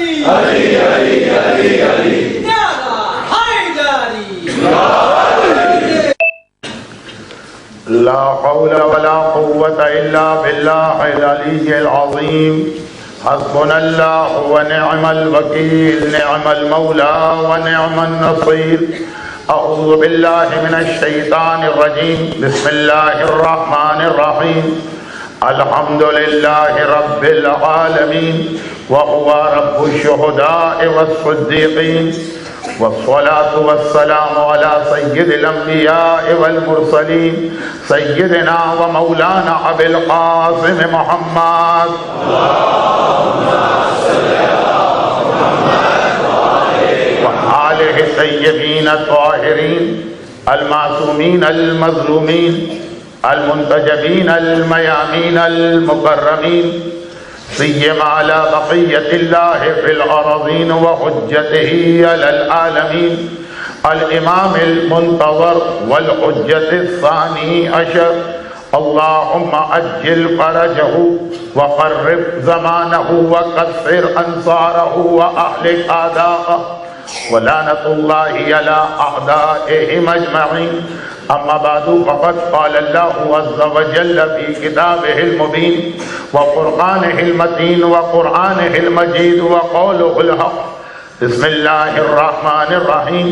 علی علی علی علی نعرہ حیدری لا حول ولا قوة إلا بالله العلي العظيم حسبنا الله ونعم الوكيل نعم المولى ونعم النصير أعوذ بالله من الشيطان الرجيم بسم الله الرحمن الرحيم الحمد لله رب العالمين وهو رب الشهداء والصديقين والصلاة والسلام على سيد الأنبياء والمرسلين سيدنا ومولانا أبي القاسم محمد وآله الطيبين الطاهرين المعصومين المظلومين المنتجبين الميامين المكرمين سيما على بقية الله في الأراضين وحجته على العالمين الإمام المنتظر والحجة الثاني عشر اللهم أجل فرجه وقرب زمانه وكثر أنصاره وأهلك أعداءه ولعنة الله على أعدائهم أجمعين أما بعد فقد قال الله عز وجل في كتابه المبين وقرآنه المتين وقرآنه المجيد وقوله الحق بسم الله الرحمن الرحيم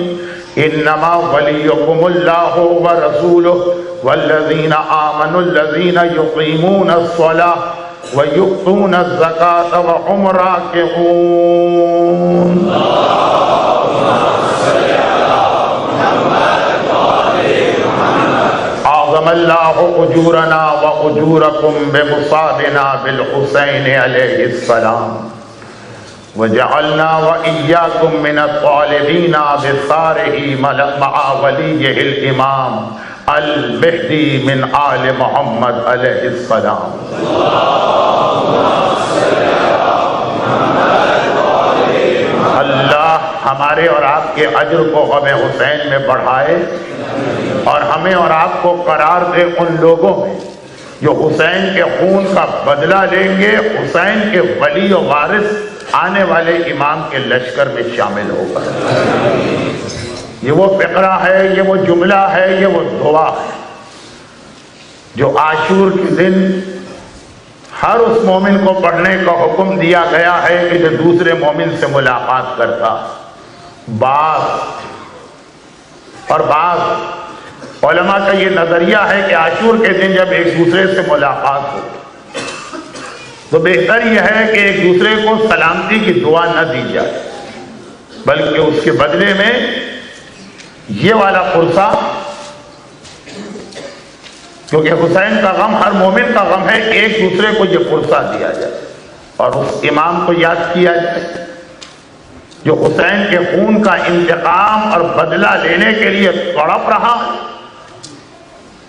إنما وليكم الله ورسوله والذين آمنوا الذين يقيمون الصلاة ويؤتون الزكاة وهم راكعون أعظم الله أجورنا وأجوركم بمصابنا بالحسين عليه السلام وجعلنا وإياكم من الطالبين بثاره مع وليه الإمام المهدي من آل محمد عليه السلام اللہ ہمارے اور آپ کے اجر کو غم حسین میں بڑھائے اور ہمیں اور آپ کو قرار دے ان لوگوں میں جو حسین کے خون کا بدلہ لیں گے، حسین کے ولی و وارث آنے والے امام کے لشکر میں شامل ہوگا۔ یہ وہ فقرہ ہے، یہ وہ جملہ ہے، یہ وہ دعا ہے جو عاشور کے دن ہر اس مومن کو پڑھنے کا حکم دیا گیا ہے کہ جو دوسرے مومن سے ملاقات کرتا۔ بعض علماء کا یہ نظریہ ہے کہ عاشور کے دن جب ایک دوسرے سے ملاقات ہو تو بہتر یہ ہے کہ ایک دوسرے کو سلامتی کی دعا نہ دی جائے، بلکہ اس کے بدلے میں یہ والا فرصہ، کیونکہ حسین کا غم ہر مومن کا غم ہے، ایک دوسرے کو یہ فرصہ دیا جائے اور اس امام کو یاد کیا جائے جو حسین کے خون کا انتقام اور بدلہ لینے کے لیے تڑپ رہا،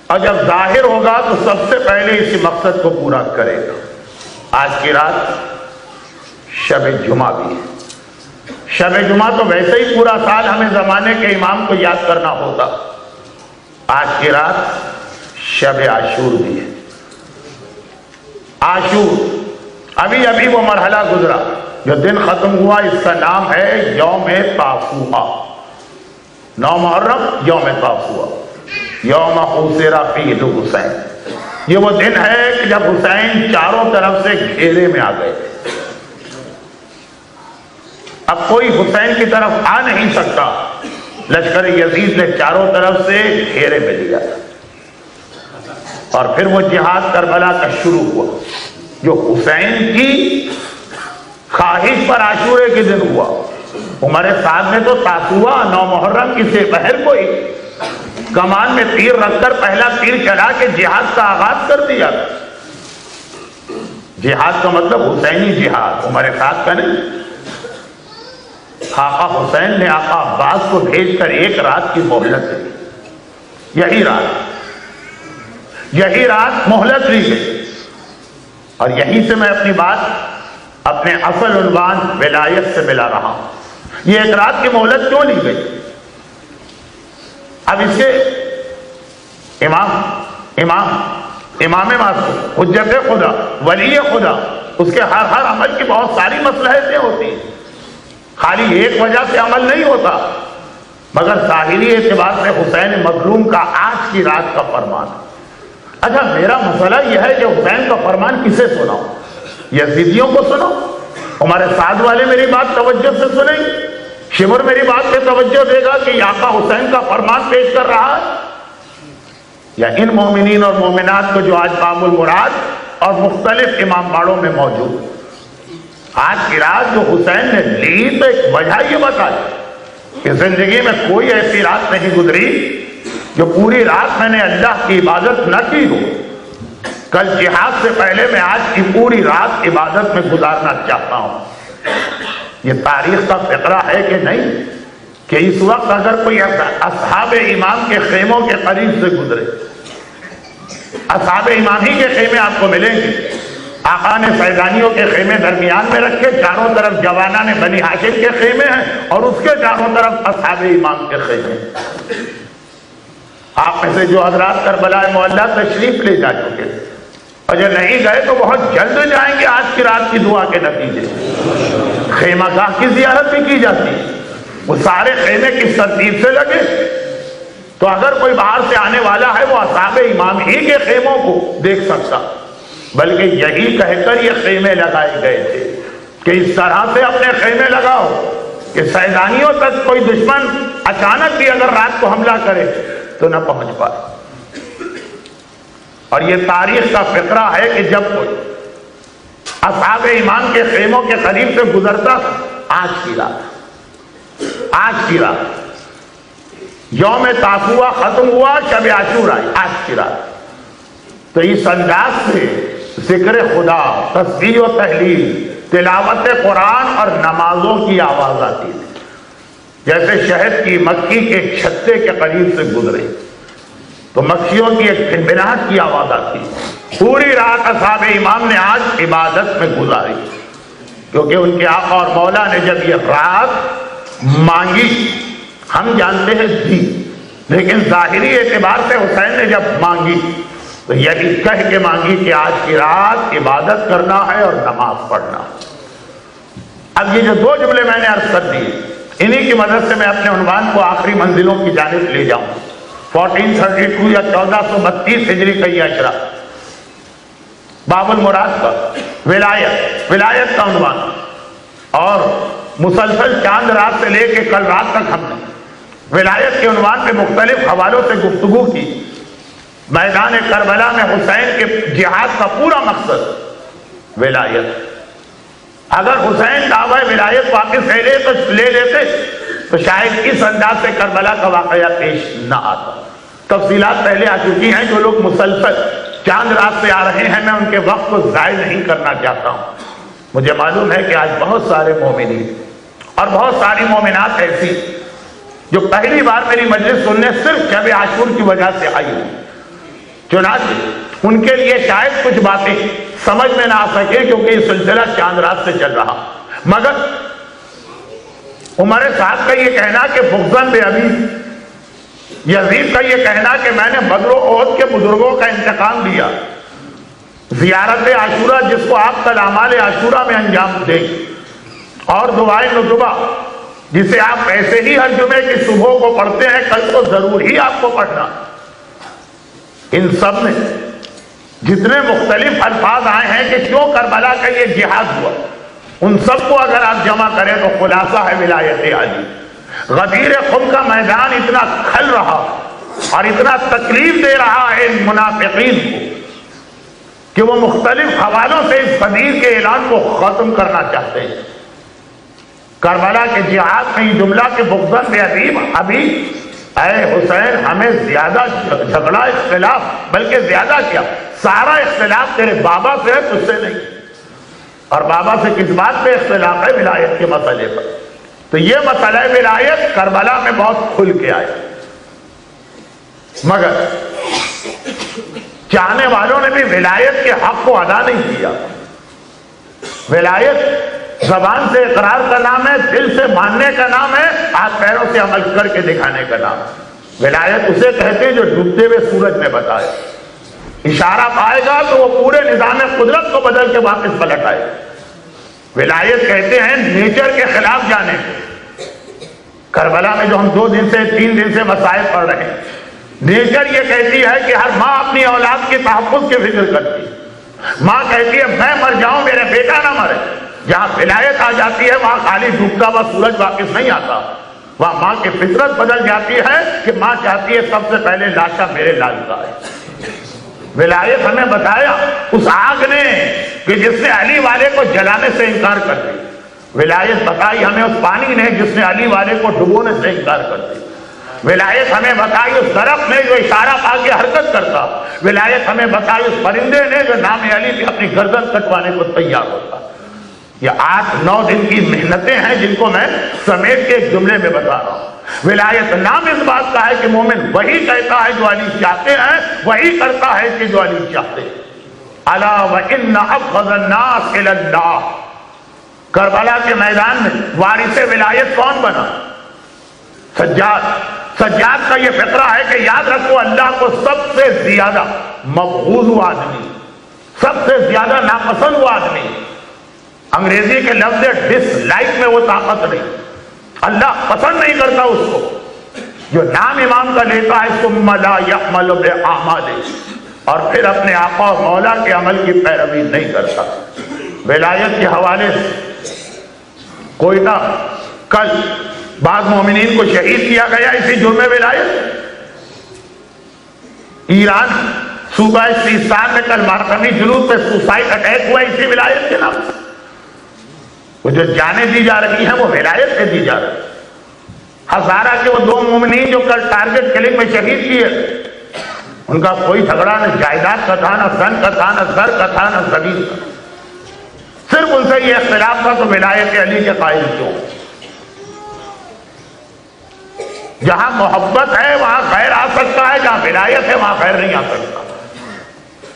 اور جب ظاہر ہوگا تو سب سے پہلے اسی مقصد کو پورا کرے گا۔ آج کی رات شب جمعہ بھی ہے۔ شب جمعہ تو ویسے ہی پورا سال ہمیں زمانے کے امام کو یاد کرنا ہوتا، آج کی رات شب عاشور بھی ہے۔ عاشور ابھی وہ مرحلہ گزرا، جو دن ختم ہوا، اس کا نام ہے یوم تاسوعا، 9 محرم یوم تاسوعا، یوم حسر فیہ الحسین۔ یہ وہ دن ہے کہ جب حسین چاروں طرف سے گھیرے میں آ گئے، اب کوئی حسین کی طرف آ نہیں سکتا، لشکر یزید نے چاروں طرف سے گھیرے میں لیا، اور پھر وہ جہاد کربلا کا شروع ہوا جو حسین کی خواہش پر عاشورے کے دن ہوا۔ عمر سعد نے تو تاسوعا 9 محرم کی سے پہر کو ہی کمان میں تیر رکھ کر پہلا تیر چلا کے جہاد کا آغاز کر دیا۔ جہاد کا مطلب حسینی جہاد، عمر سعد کا نہیں۔ آقا حسین نے آقا عباس کو بھیج کر ایک رات کی مہلت دی، یہی رات مہلت لی گئی، اور یہیں سے میں اپنی بات اپنے اصل عنوان ولایت سے ملا رہا ہوں۔ یہ ایک رات کی مہلت کیوں لی گئی؟ اب اس کے امام معصوم، حجت خدا، ولی خدا، اس کے ہر عمل کی بہت ساری مصلحتیں ہوتی ہیں۔ خالی ایک وجہ سے عمل نہیں ہوتا، مگر ظاہری اعتبار سے حسین مظلوم کا آج کی رات کا فرمان ہے۔ اچھا میرا مسئلہ یہ ہے کہ حسین کا فرمان کسے سناؤں؟ یزیدیوں کو سنو؟ عمر سعد والے میری بات توجہ سے سنیں، شمر میری بات پہ توجہ دے گا کہ آقا حسین کا فرمان پیش کر رہا ہے، یا ان مومنین اور مومنات کو جو آج باب المراد اور مختلف امام باڑوں میں موجود؟ آج کی رات جو حسین نے لی تو ایک وجہ یہ بتائی کہ زندگی میں کوئی ایسی رات نہیں گزری جو پوری رات میں نے اللہ کی عبادت نہ کی ہو۔ کل جہاد سے پہلے میں آج کی پوری رات عبادت میں گزارنا چاہتا ہوں۔ یہ تاریخ کا فقرہ ہے کہ نہیں کہ اس وقت اگر کوئی اصحاب امام کے خیموں کے قریب سے گزرے، اصحاب امام ہی کے خیمے آپ کو ملیں گے، آقا نے فیضانیوں کے خیمے درمیان میں رکھے، چاروں طرف جوانان بنی ہاشم کے خیمے ہیں اور اس کے چاروں طرف اصحاب امام کے خیمے ہیں۔ آپ میں سے جو حضرات کربلا معلیٰ تشریف لے جا چکے اور جو نہیں گئے تو بہت جلد جائیں گے آج کی رات کی دعا کے نتیجے۔ خیمہ گاہ کی زیارت بھی کی جاتی ہے، وہ سارے خیمے کس ترتیب سے لگے، تو اگر کوئی باہر سے آنے والا ہے وہ اصحاب امام ہی کے خیموں کو دیکھ سکتا، بلکہ یہی کہہ کر یہ خیمے لگائے گئے تھے کہ اس طرح سے اپنے خیمے لگاؤ کہ سیدانیوں تک کوئی دشمن اچانک بھی اگر رات کو حملہ کرے تو نہ پہنچ پائے۔ اور یہ تاریخ کا فقرہ ہے کہ جب کوئی اصحاب امام کے خیموں کے قریب سے گزرتا، آج کی رات یوم تاسوعہ ختم ہوا، شب عاشورہ آئی، آج کی رات، تو اس انداز سے ذکر خدا، تسبیح و تحلیل، تلاوت قرآن اور نمازوں کی آواز آتی تھی، جیسے شہد کی مکھی کے چھتے کے قریب سے گزرے تو مکھیوں کی ایک بھنبھناہٹ کی آواز آتی۔ پوری رات اصحاب امام نے آج عبادت میں گزاری، کیونکہ ان کے آقا اور مولا نے جب یہ رات مانگی، ہم جانتے ہیں دی، لیکن ظاہری اعتبار سے حسین نے جب مانگی تو یہی کہہ کے مانگی کہ آج کی رات عبادت کرنا ہے اور نماز پڑھنا۔ اب یہ جو دو جملے میں نے عرض کر دیے، انہی کی مدد سے میں اپنے عنوان کو آخری منزلوں کی جانب لے جاؤں۔ 1432 یا 1432 ہجری کا یہ اشرا، باب المراد کا ولایت کا عنوان، اور مسلسل چاند رات سے لے کے کل رات تک ہم نے ولایت کے عنوان پہ مختلف حوالوں سے گفتگو کی۔ میدان کربلا میں حسین کے جہاد کا پورا مقصد ولایت۔ اگر حسین دعوی ولایت واپس لے لیتے تو شاید اس انداز سے کربلا کا واقعہ پیش نہ آتا۔ تفصیلات پہلے آ چکی ہیں، جو لوگ مسلسل چاند رات سے آ رہے ہیں میں ان کے وقت کو ضائع نہیں کرنا چاہتا ہوں۔ مجھے معلوم ہے کہ آج بہت سارے مومنین اور بہت ساری مومنات ایسی جو پہلی بار میری مجلس سننے صرف شب عاشور کی وجہ سے آئی ہوئی، چنانچہ ان کے لیے شاید کچھ باتیں سمجھ میں نہ آ سکے کیونکہ یہ سلسلہ چاند رات سے چل رہا، مگر عمر سعد کا یہ کہنا کہ بغضاً بے ابی، یزید کا یہ کہنا کہ میں نے بدر و احد کے بزرگوں کا انتقام لیا، زیارت عاشورہ جس کو آپ کل اعمال عاشورہ میں انجام دیں، اور دعائے نضبہ جسے آپ ایسے ہی ہر جمعے کی صبح کو پڑھتے ہیں، کل کو ضرور ہی آپ کو پڑھنا۔ ان سب میں جتنے مختلف الفاظ آئے ہیں کہ کیوں کربلا کا یہ جہاد ہوا، ان سب کو اگر آپ جمع کریں تو خلاصہ ہے ولایت علی۔ غدیر خم کا میدان اتنا کھل رہا اور اتنا تکلیف دے رہا ہے ان منافقین کو کہ وہ مختلف حوالوں سے اس غدیر کے اعلان کو ختم کرنا چاہتے ہیں۔ کربلا کے جہاد میں یہ جملہ کہ بغضاً بے ابی، اے حسین ہمیں زیادہ جھگڑا اختلاف، بلکہ زیادہ کیا سارا اختلاف تیرے بابا سے ہے، تجھ سے نہیں۔ اور بابا سے کس بات پہ اختلاف ہے؟ ولایت کے مسئلے پر۔ تو یہ مسئلہ ولایت کربلا میں بہت کھل کے آیا، مگر چاہنے والوں نے بھی ولایت کے حق کو ادا نہیں کیا۔ ولایت زبان سے اقرار کا نام ہے، دل سے ماننے کا نام ہے، ہاتھ پیروں سے عمل کر کے دکھانے کا نام ہے۔ ولایت اسے کہتے ہیں جو ڈوبتے ہوئے سورج میں بتائے، اشارہ پائے گا تو وہ پورے نظام قدرت کو بدل کے واپس پلٹ آئے۔ ولایت کہتے ہیں نیچر کے خلاف جانے کو، کربلا میں جو ہم 2 دن سے 3 دن سے مسائل پڑھ رہے ہیں، نیچر یہ کہتی ہے کہ ہر ماں اپنی اولاد کے تحفظ کی فکر کرتی ہے۔ ماں کہتی ہے میں مر جاؤں میرے بیٹا نہ مرے۔ جہاں ولایت آ جاتی ہے وہاں خالی ڈوبتا ہوا سورج واپس نہیں آتا، وہاں ماں کی فطرت بدل جاتی ہے کہ ماں چاہتی ہے سب سے پہلے لاشا میرے لال کا ہے۔ ولایت ہمیں بتایا اس آگ نے کہ جس نے علی والے کو جلانے سے انکار کر دی، ولایت بتائی ہمیں اس پانی نے جس نے علی والے کو ڈبونے سے انکار کر دی، ولایت ہمیں بتائی اس درخت نے جو اشارہ پا کے حرکت کرتا، ولایت ہمیں بتائی اس پرندے نے جو نام علی پہ اپنی گردن کٹوانے کو تیار ہوتا۔ یہ 8-9 دن کی محنتیں ہیں جن کو میں سمیٹ کے ایک جملے میں بتا رہا ہوں۔ ولایت نام اس بات کا ہے کہ مومن وہی کہتا ہے جو علی چاہتے ہیں، وہی کرتا ہے کہ جو علی چاہتے ہیں۔ الا وان ابغض الناس الى اللہ، کربلا کے میدان میں وارث ولایت کون بنا؟ سجاد۔ سجاد کا یہ فقرہ ہے کہ یاد رکھو اللہ کو سب سے زیادہ مبغوض ہوا آدمی، سب سے زیادہ ناپسند ہوا آدمی، انگریزی کے لفظ ڈس لائک میں وہ طاقت نہیں، اللہ پسند نہیں کرتا اس کو جو نام امام کا لیتا ہے ثم لا يعمل باعماله، اور پھر اپنے آقا اور مولا کے عمل کی پیروی نہیں کرتا۔ ولایت کے حوالے سے کوئٹہ کل بعض مومنین کو شہید کیا گیا اسی جرم ولایت۔ ایران صوبہ سیستان میں کل ماتمی جلوس پہ سوسائڈ اٹیک ہوا اسی ولایت کے نام سے۔ وہ جو جانیں دی جا رہی ہیں وہ ولایت سے دی جا رہی ہیں۔ ہزارہ کے وہ 2 مومنین جو کل ٹارگٹ کلنگ میں شہید کیے، ان کا کوئی جھگڑا نہ جائیداد کا تھا، نہ زن کا تھا، نہ زر کا تھا، نہ زمین کا، صرف ان سے یہ اختلاف تھا تو ولایت علی کے قائل کیوں؟ جہاں محبت ہے وہاں خیر آ سکتا ہے، جہاں ولایت ہے وہاں خیر نہیں آ سکتا۔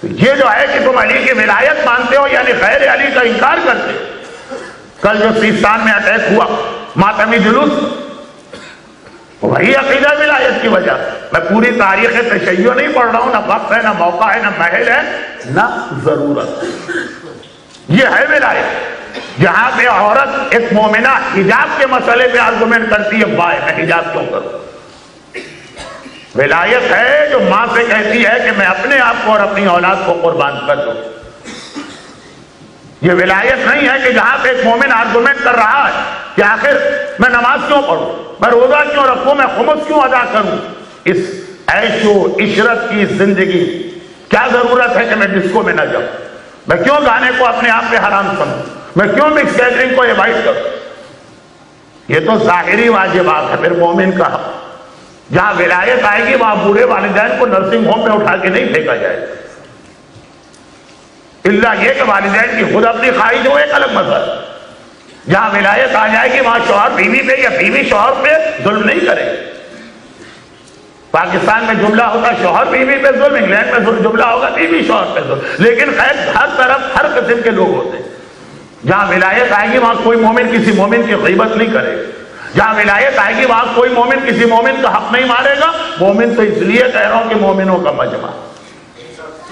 یہ جو ہے کہ تم علی کی ولایت مانتے ہو یعنی خیر علی کا انکار کرتے ہو۔ کل جو سیستان میں اٹیک ہوا ماتمی جلوس، وہی عقیدہ ولایت کی وجہ سے۔ میں پوری تاریخ تشیع نہیں پڑھ رہا ہوں، نہ وقت ہے، نہ موقع ہے، نہ محل ہے، نہ ضرورت۔ یہ ہے ولایت۔ جہاں پہ عورت ایک مومنہ حجاب کے مسئلے پہ آرگومنٹ کرتی ہے، وائے میں حجاب کیوں کروں؟ ولایت ہے جو ماں سے کہتی ہے کہ میں اپنے آپ کو اور اپنی اولاد کو قربان کر دوں۔ یہ ولایت نہیں ہے کہ جہاں پہ ایک مومن آرگومنٹ کر رہا ہے کہ آخر میں نماز کیوں پڑھوں، میں روزہ کیوں رکھوں، میں خمس کیوں ادا کروں، اس عیش و عشرت کی زندگی کیا ضرورت ہے کہ میں ڈسکو میں نہ جاؤں، میں کیوں گانے کو اپنے آپ پہ حرام سمجھوں، میں کیوں مکس گیدرنگ کو ایوائڈ کروں؟ یہ تو ظاہری واجبات ہے۔ پھر مومن کا حق، جہاں ولایت آئے گی وہاں بوڑھے والدین کو نرسنگ ہوم میں اٹھا کے نہیں پھینکا جائے گا، اللہ یہ کہ والدین کی خود اپنی خواہش ہو، ایک الگ مسئلہ۔ جہاں ولایت آ جائے گی وہاں شوہر بیوی پہ یا بیوی شوہر پہ ظلم نہیں کرے۔ پاکستان میں جملہ ہوتا شوہر بیوی پہ ظلم، انگلینڈ میں جملہ ہوگا بیوی شوہر پہ ظلم، لیکن خیر ہر طرف ہر قسم کے لوگ ہوتے ہیں۔ جہاں ولایت آئے گی وہاں کوئی مومن کسی مومن کی غیبت نہیں کرے گا، جہاں ولایت آئے گی وہاں کوئی مومن کسی مومن کا حق نہیں مارے گا۔ مومن تو اس لیے کہہ رہا ہوں کہ مومنوں کا مجمع،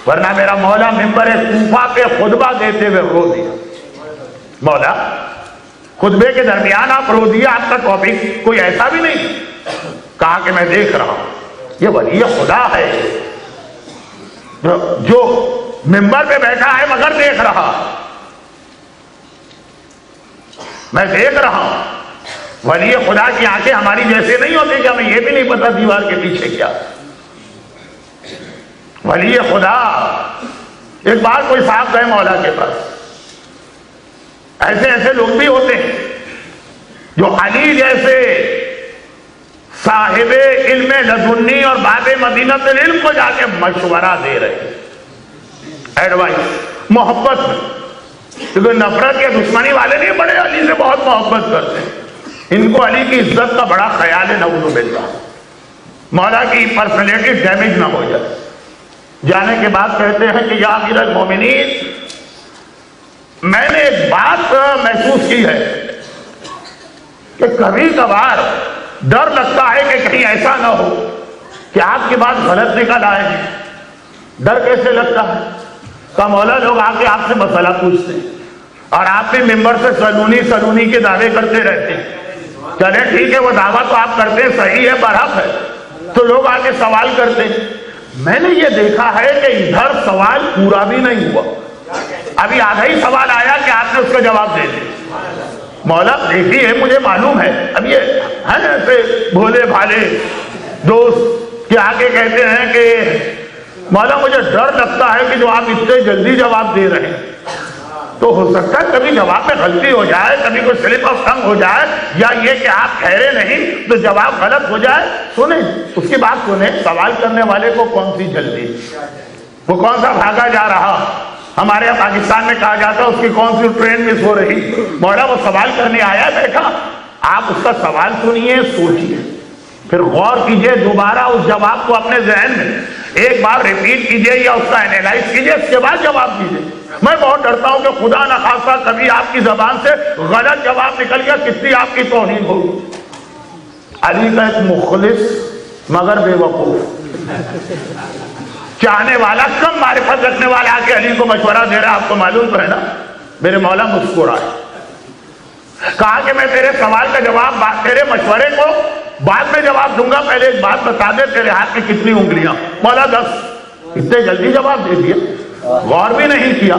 ورنہ میرا مولا ممبر کوفہ پہ خطبہ دیتے ہوئے رو دیا۔ مولا خطبے کے درمیان آپ رو دیا، آپ کا ٹاپک کوئی ایسا بھی نہیں، کہا کہ میں دیکھ رہا ہوں یہ ولی خدا ہے جو ممبر پہ بیٹھا ہے مگر دیکھ رہا، میں دیکھ رہا ہوں۔ ولی خدا کی آنکھیں ہماری جیسے نہیں ہوتی کہ ہمیں یہ بھی نہیں پتا دیوار کے پیچھے کیا۔ ولی خدا، ایک بار کوئی صاحب گئے مولا کے پاس، ایسے لوگ بھی ہوتے ہیں جو علی جیسے صاحب علم لدنی اور باب مدینۃ العلم کو جا کے مشورہ دے رہے ہیں، ایڈوائس، محبت میں، کیونکہ نفرت یا دشمنی والے نہیں، بڑے علی سے بہت محبت کرتے ہیں، ان کو علی کی عزت کا بڑا خیال ہے، نعوذ باللہ، مولا کی پرسنالٹی ڈیمیج نہ ہو جائے۔ جانے کے بعد کہتے ہیں کہ یا امیر المومنین، میں نے ایک بات محسوس کی ہے کہ کبھی کبھار ڈر لگتا ہے کہ کہیں ایسا نہ ہو کہ آپ کی بات غلط نکل آئے۔ ڈر کیسے لگتا ہے؟ کہ مولا لوگ آ کے آپ سے مسئلہ پوچھتے ہیں اور آپ بھی ممبر سے سلونی کے دعوے کرتے رہتے ہیں، چلے ٹھیک ہے، وہ دعویٰ تو آپ کرتے ہیں صحیح ہے، برحق ہے، تو لوگ آ کے سوال کرتے ہیں۔ میں نے یہ دیکھا ہے کہ ادھر سوال پورا بھی نہیں ہوا، ابھی آدھا ہی سوال آیا کہ آپ نے اس کا جواب دے دیا۔ مولا دیکھیے مجھے معلوم ہے، اب یہ ہے نا ایسے بھولے بھالے دوست کہ آگے کہتے ہیں کہ مولا مجھے ڈر لگتا ہے کہ جو آپ اتنے جلدی جواب دے رہے ہیں تو ہو سکتا ہے کبھی جواب میں غلطی ہو جائے، کبھی کوئی سلپ آف ٹنگ ہو جائے، یا یہ کہ آپ ٹھہرے نہیں تو جواب غلط ہو جائے۔ سنیں اس کی بات سنیں، سوال کرنے والے کو کون سی جلدی، وہ کون سا بھاگا جا رہا؟ ہمارے یہاں پاکستان میں کہا جاتا ہے اس کی کون سی ٹرین مس ہو رہی۔ مولا وہ سوال کرنے آیا بیٹھا، آپ اس کا سوال سنیے، سوچیے، پھر غور کیجئے، دوبارہ اس جواب کو اپنے ذہن میں ایک بار ریپیٹ کیجئے یا اس کا اینالائز کیجئے، اس کے بعد جواب دیجئے۔ میں بہت ڈرتا ہوں کہ خدا نخواستہ کبھی آپ کی زبان سے غلط جواب نکل گیا، کتنی آپ کی توہین ہوگی۔ علی کا ایک مخلص مگر بے وقوف چاہنے والا، کم معرفت رکھنے والا آ کے علی کو مشورہ دے رہا، آپ کو معلوم تو ہے نا، میرے مولا مسکرائے، کہا کہ میں تیرے سوال کا جواب تیرے مشورے کو بعد میں جواب دوں گا، پہلے ایک بات بتا دے، تیرے ہاتھ میں کتنی انگلیاں؟ مولا 10۔ اتنے جلدی جواب دے دیا، غور بھی نہیں کیا،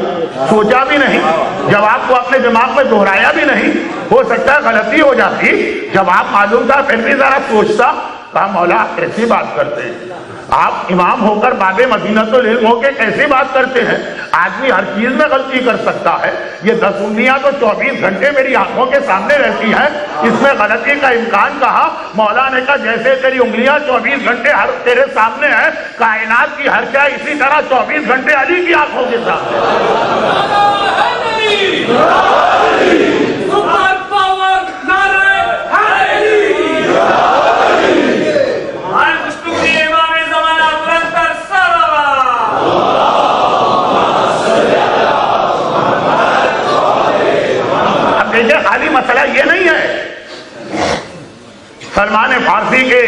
سوچا بھی نہیں، جواب کو اپنے دماغ میں دہرایا بھی نہیں، ہو سکتا ہے غلطی ہو جاتی، جواب معلوم تھا پھر بھی ذرا سوچتا۔ کہا مولا آپ کیسی بات کرتے ہیں، آپ امام ہو کر باب مدینۃ العلم ہو کے کیسی بات کرتے ہیں؟ آدمی ہر چیز میں غلطی کر سکتا ہے، یہ 10 انگلیاں تو 24 گھنٹے میری آنکھوں کے سامنے رہتی ہیں، اس میں غلطی کا امکان کہا؟ مولا نے کہا جیسے تیری انگلیاں 24 گھنٹے ہر تیرے سامنے ہیں، کائنات کی ہر شے اسی طرح 24 گھنٹے علی کی آنکھوں کے سامنے۔ خالی مسئلہ یہ نہیں ہے، سلمان فارسی کے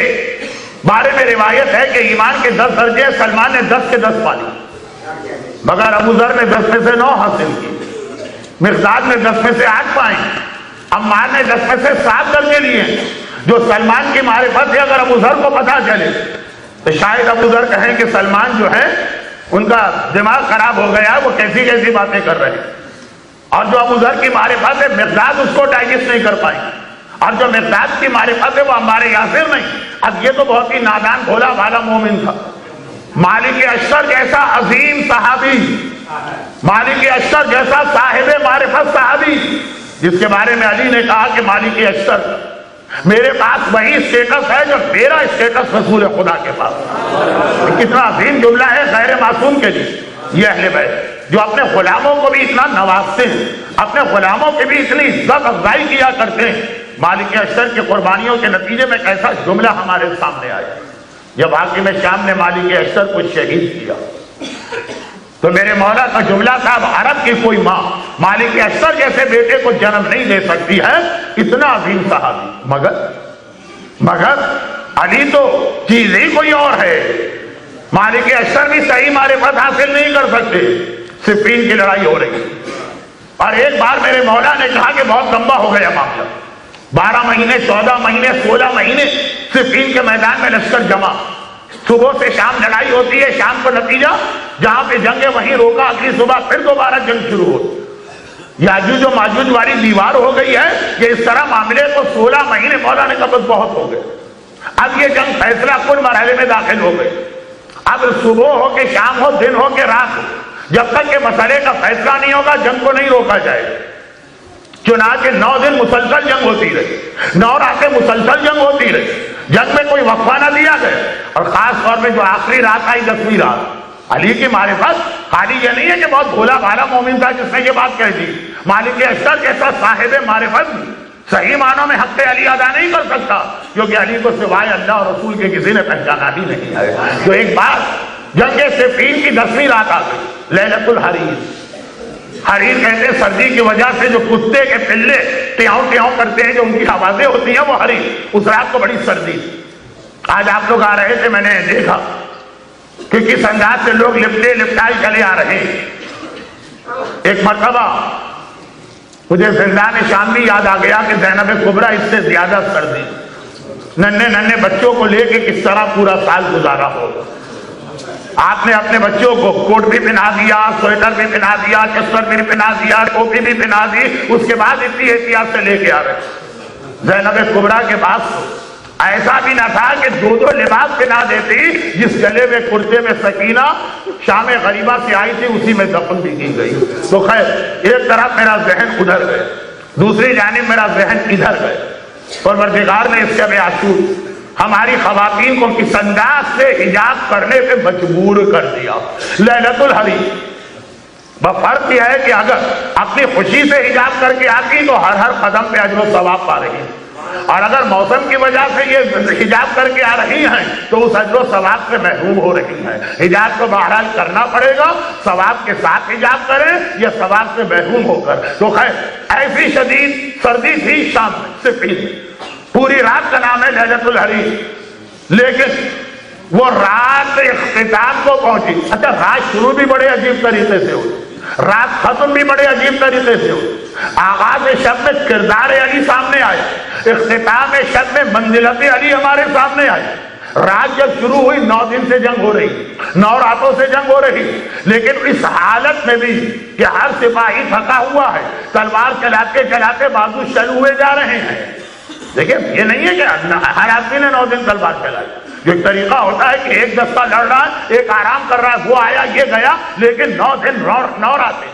بارے میں روایت ہے کہ ایمان کے 10 درجے سلمان نے 10 کے 10 پا لی، مگر ابو ذر نے 10 میں سے 9 حاصل کی، مقداد نے 10 میں سے 8 پائیں، عمار نے 10 میں سے 7 درجے لیے۔ جو سلمان کی معرفت ہے اگر ابو ذر کو پتہ چلے تو شاید ابو ذر کہیں کہ سلمان جو ہے ان کا دماغ خراب ہو گیا، وہ کیسی کیسی باتیں کر رہے ہیں۔ اور جو ابو ذر کی معرفت ہے مقداد اس کو ڈائجسٹ نہیں کر پائیں، اور جو مقداد کی معرفت ہے وہ عمار یاسر نہیں۔ اب یہ تو بہت ہی نادان بھولا بھالا مومن تھا۔ مالک اشتر جیسا عظیم صحابی، مالک اشتر جیسا صاحب معرفت صحابی، جس کے بارے میں علی نے کہا کہ مالک اشتر میرے پاس وہی اسٹیٹس ہے جو میرا اسٹیٹس رسول خدا کے پاس۔ کتنا عظیم جملہ ہے غیر معصوم کے لیے۔ یہ اہل بیت جو اپنے غلاموں کو بھی اتنا نوازتے ہیں، اپنے غلاموں کی بھی اتنی عزت افزائی کیا کرتے ہیں، مالک اشتر کی قربانیوں کے نتیجے میں کیسا جملہ ہمارے سامنے آیا۔ جب حاکم شام نے مالک اشتر کو شہید کیا تو میرے مولا کا جملہ تھا، عرب کی کوئی ماں مالک اشتر جیسے بیٹے کو جنم نہیں دے سکتی ہے، اتنا عظیم صحابی۔ مگر علی تو چیز ہی کوئی اور ہے۔ مالک اشتر بھی صحیح معرفت حاصل نہیں کر سکتے، صفین کی لڑائی ہو رہی، اور ایک بار میرے مولا نے کہا کہ بہت لمبا ہو گیا معاملہ، 12 مہینے 14 مہینے 16 مہینے صفین کے میدان میں لشکر جمع، صبح سے شام لڑائی ہوتی ہے، شام کو نتیجہ جہاں پہ جنگ ہے وہیں روکا، اگلی صبح پھر دوبارہ جنگ شروع ہوتی، یاجوج و ماجوج والی دیوار ہو گئی ہے۔ یہ اس طرح معاملے کو 16 مہینے مولا نے کہا بس بہت ہو گئے، اب یہ جنگ فیصلہ کن مرحلے میں داخل ہو گئی۔ اب صبح ہو کہ شام ہو، دن ہو کہ رات ہو، جب تک کہ مسئلے کا فیصلہ نہیں ہوگا جنگ کو نہیں روکا جائے گا۔ چنانچہ 9 دن مسلسل جنگ ہوتی رہی، 9 راتیں مسلسل جنگ ہوتی رہی، جنگ میں کوئی وقفہ نہ دیا گیا، اور خاص طور پہ جو آخری رات آئی 10ویں رات، علی کی معرفت خالی یہ نہیں ہے کہ بہت بھولا بھالا مومن تھا جس نے یہ بات کہہ دی، مالک اشتر جیسا صاحب معرفت صحیح معنوں میں حق علی ادا نہیں کر سکتا، کیونکہ علی کو سوائے اللہ اور رسول کے کسی نے پہچانا ہی نہیں ہے۔ تو ایک بات جنگ صفین کی 10ویں رات آ گئی، لیلۃ الحریر، حریر کہتے ہیں سردی کی وجہ سے جو کتے کے پلے ٹیاؤں ٹیاؤں کرتے ہیں، جو ان کی آوازیں ہوتی ہیں، وہ حریر۔ اس رات کو بڑی سردی، آج آپ لوگ آ رہے تھے، میں نے دیکھا کہ کس انداز سے لوگ لپٹے لپٹائے چلے آ رہے ہیں۔ ایک مرتبہ مجھے زندان شام بھی یاد آ گیا کہ زینب کبریٰ اس سے زیادہ سردی، ننھے بچوں کو لے کے کس طرح پورا سال گزارا ہوگا۔ آپ نے اپنے بچوں کو کوٹ بھی پہنا دیا، سویٹر بھی پہنا دیا، چسر بھی پہنا دیا، ٹوپی بھی پہنا دی، اس کے بعد اتنی احتیاط سے لے کے آ رہے۔ زینب کبریٰ کے پاس ایسا بھی نہ تھا کہ دو لباس پہنا دیتی، جس گلے میں کرتے میں سکینہ شام غریبہ سے آئی تھی اسی میں دفن بھی کی گئی۔ تو خیر، ایک طرف میرا ذہن ادھر گئے، دوسری جانب میرا ذہن ادھر گئے۔ پروردگار نے اس شب عاشور ہماری خواتین کو کس انداز سے حجاب کرنے پہ مجبور کر دیا۔ لیلۃ الحریر، فرق یہ ہے کہ اگر اپنی خوشی سے حجاب کر کے آتی تو ہر قدم پہ اجر و ثواب پا رہی، اور اگر موسم کی وجہ سے یہ حجاب کر کے آ رہی ہیں تو اس اجر و ثواب سے محروم ہو رہی ہیں۔ حجاب کو بہرحال کرنا پڑے گا، ثواب کے ساتھ حجاب کریں یا ثواب سے محروم ہو کر۔ تو خیر، ایسی شدید سردی تھی شام میں، صفین، پوری رات کا نام ہے لیلۃ الحریر، لیکن وہ رات اختتام کو پہنچی۔ اچھا، رات شروع بھی بڑے عجیب طریقے سے ہوئی، رات ختم بھی بڑے عجیب طریقے سے ہوئی۔ آغاز شب میں کردار علی سامنے آئے، اختتام شب میں منزلت علی ہمارے سامنے آئی۔ رات جب شروع ہوئی 9 دن سے جنگ ہو رہی، 9 راتوں سے جنگ ہو رہی، لیکن اس حالت میں بھی کہ ہر سپاہی تھکا ہوا ہے، تلوار چلاتے چلاتے بازو شل ہوئے جا رہے ہیں۔ دیکھیں، یہ نہیں ہے کہ ہر آدمی نے 9 دن تلوار چلائی، جو ایک طریقہ ہوتا ہے کہ ایک دستہ لڑ رہا ہے، ایک آرام کر رہا ہے، وہ آیا یہ گیا، لیکن 9 دن 9 راتیں،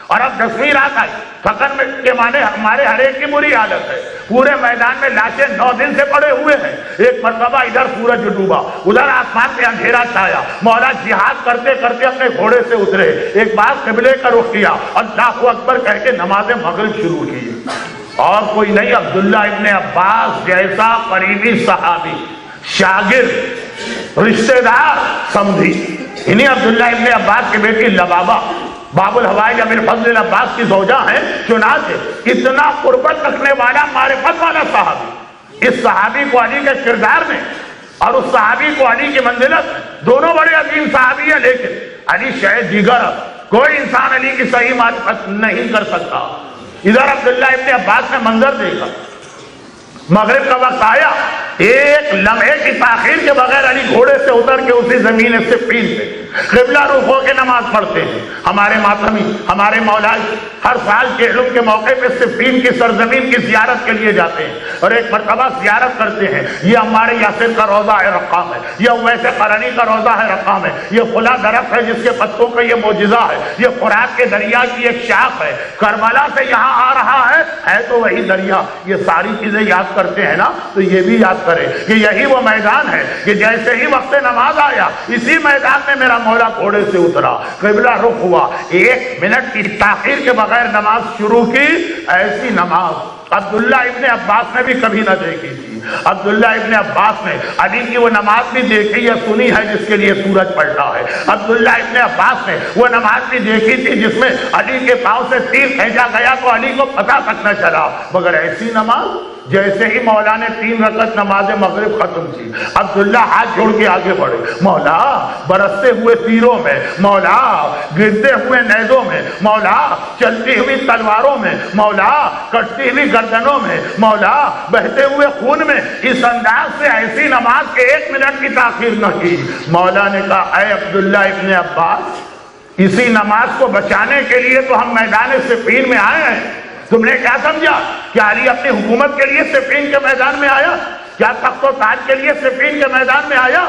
اور اب 10ویں رات آئی۔ تھکن میں کے معنی ہمارے ہر ایک کی بری حالت ہے، پورے میدان میں لاشیں 9 دن سے پڑے ہوئے ہیں۔ ایک مرتبہ ادھر سورج ڈوبا، ادھر آسمان پہ اندھیرا چھایا، مولا جہاد کرتے کرتے اپنے گھوڑے سے اترے، ایک بار قبلے کا رخ کیا، اللہ اکبر کہہ کے نماز مغرب شروع کی۔ اور کوئی نہیں، عبداللہ ابن عباس جیسا قریبی صحابی، شاگرد، رشتہ دار، سمجھی، انہیں عبداللہ ابن عباس کے بیٹی لبابہ باب الحوائج امیر فضل عباس کی زوجہ ہیں، چنانچہ اتنا قربت رکھنے والا، معرفت والا صحابی، اس صحابی کو علی کے کردار میں اور اس صحابی کو علی کی منزلت، دونوں بڑے عظیم صحابی ہیں، لیکن علی شاید دیگر، کوئی انسان علی کی صحیح معرفت نہیں کر سکتا۔ ادھر عبداللہ ابن عباس نے منظر دیکھا، مغرب کا وقت آیا، ایک لمحے کی تاخیر کے بغیر علی گھوڑے سے اتر کے اسی زمین صفین پہ قبلہ رخ ہو کے نماز پڑھتے ہیں۔ ہمارے ماتمی، ہمارے مولائی ہر سال چہلم کے موقع پہ صفین کی سرزمین کی زیارت کے لیے جاتے ہیں اور ایک مرتبہ زیارت کرتے ہیں۔ یہ ہمارے یاسر کا روضہ ہے رقام ہے، یہ ویسے قرنی کا روضہ ہے رقام ہے، یہ فلاں درخت ہے جس کے پتوں کا یہ معجزہ ہے، یہ فرات کے دریا کی ایک شاخ ہے، کربلا سے یہاں آ رہا ہے تو وہی دریا۔ یہ ساری چیزیں یاد کرتے ہیں نا، تو یہ بھی یاد کرے کہ یہی وہ میدان ہے کہ جیسے ہی وقت نماز آیا، اسی میدان میں میرا مولا گھوڑے سے اترا، قبلہ رخ ہوا، 1 منٹ کی تاخیر کے بغیر نماز شروع کی۔ ایسی نماز عبداللہ ابن عباس نے بھی کبھی نہ دیکھی تھی۔ عبداللہ ابن عباس نے علی کی وہ نماز بھی دیکھی یا سنی ہے جس کے لیے سورج پلٹا ہے۔ عبداللہ ابن عباس نے وہ نماز بھی دیکھی تھی جس میں علی کے پاؤں سے تیر کھینچا گیا تو علی کو پتہ تک نہ چلا، مگر ایسی نماز جیسے ہی مولا نے 3 رکعت نماز مغرب ختم کی، عبداللہ ہاتھ جوڑ کے آگے بڑھے، مولا برستے ہوئے تیروں میں، مولا گرتے ہوئے نیزوں میں، مولا چلتی ہوئی تلواروں میں، مولا کٹتی ہوئی گردنوں میں، مولا بہتے ہوئے خون میں، اس انداز سے ایسی نماز کے 1 منٹ کی تاخیر نہ کی۔ مولا نے کہا، اے عبداللہ ابن عباس، اسی نماز کو بچانے کے لیے تو ہم میدان صفین میں آئے ہیں۔ تم نے کیا سمجھا کہ علی اپنی حکومت کے لیے صفین کے میدان میں آیا؟ کیا تخت و تاج کے لیے صفین کے میدان میں آیا؟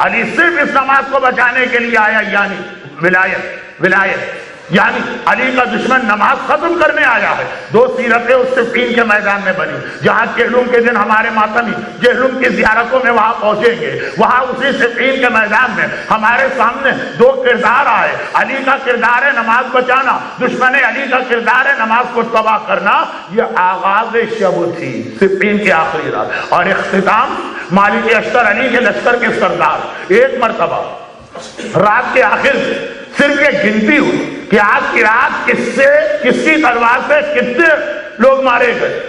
علی صرف اس نماز کو بچانے کے لیے آیا، یعنی ولایت، یعنی علی کا دشمن نماز ختم کرنے آیا ہے۔ 2 سیرتیں اس صفین کے میدان میں بنی، جہاں جہلم کے دن ہمارے ماتمی جہلم کی زیارتوں میں وہاں پہنچیں گے، وہاں اسی صفین کے میدان میں ہمارے سامنے 2 کردار آئے۔ علی کا کردار ہے نماز بچانا، دشمن علی کا کردار ہے نماز کو تباہ کرنا۔ یہ آغاز شب تھی، صفین کی آخری رات، اور اختتام مالک اشتر علی کے لشکر کے سردار۔ ایک مرتبہ رات کے آخر صرف یہ گنتی ہوئی کہ آج کی رات کس کی تلوار سے کتنے لوگ مارے گئے۔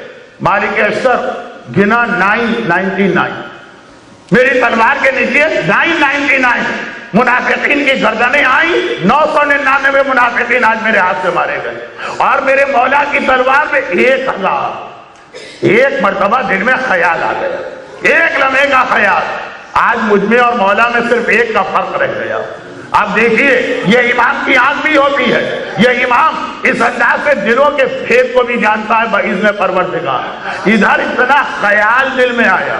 مالک اشتر گنا 999، میری تلوار کے نیچے 999، منافقین کی گردنیں آئیں، 999 منافقین آج میرے ہاتھ سے مارے گئے، اور میرے مولا کی تلوار میں 1000 ایک مرتبہ دل میں خیال آ گیا، ایک لمحے کا خیال۔ آج مجھ میں اور مولا میں صرف ایک کا فرق رہ گیا۔ اب دیکھیے، یہ امام کی آنکھ بھی ہوتی ہے، یہ امام اس انداز سے دلوں کے پھید کو بھی جانتا ہے باذن پروردگار۔ ادھر اتنا خیال دل میں آیا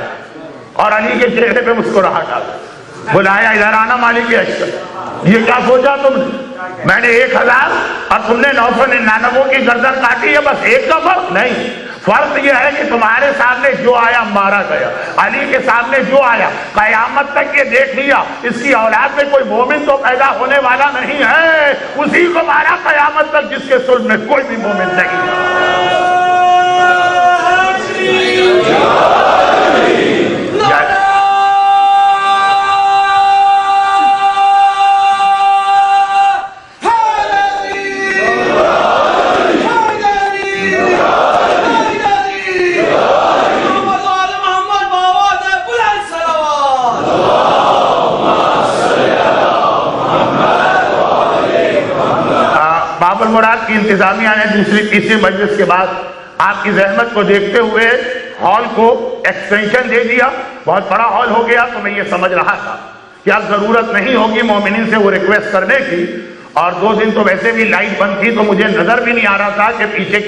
اور علی کے چہرے پہ مسکراہٹ آ گئی، بلایا ادھر آنا مالک اشرف، یہ کیا سوچا تم نے؟ میں نے 1000 اور تم نے 999 کی گردن کاٹی ہے، بس ایک کا فرق نہیں۔ فرق یہ ہے کہ تمہارے سامنے جو آیا مارا گیا، علی کے سامنے جو آیا قیامت تک یہ دیکھ لیا اس کی اولاد میں کوئی مومن تو پیدا ہونے والا نہیں ہے، اسی کو مارا قیامت تک جس کے صلب میں کوئی بھی مومن نہیں۔ باب المراد کی انتظامیہ نے دوسری تیسری مجلس کے بعد آپ کی زحمت کو دیکھتے ہوئے ہال کو ایکسٹینشن دے دیا، بہت بڑا ہال ہو گیا۔ تو میں یہ سمجھ رہا تھا کہ اب ضرورت نہیں ہوگی مومنین سے وہ ریکویسٹ کرنے کی، اور 2 دن تو ویسے بھی لائٹ بند تھی تو مجھے نظر بھی نہیں آ رہا تھا کہ پیچھے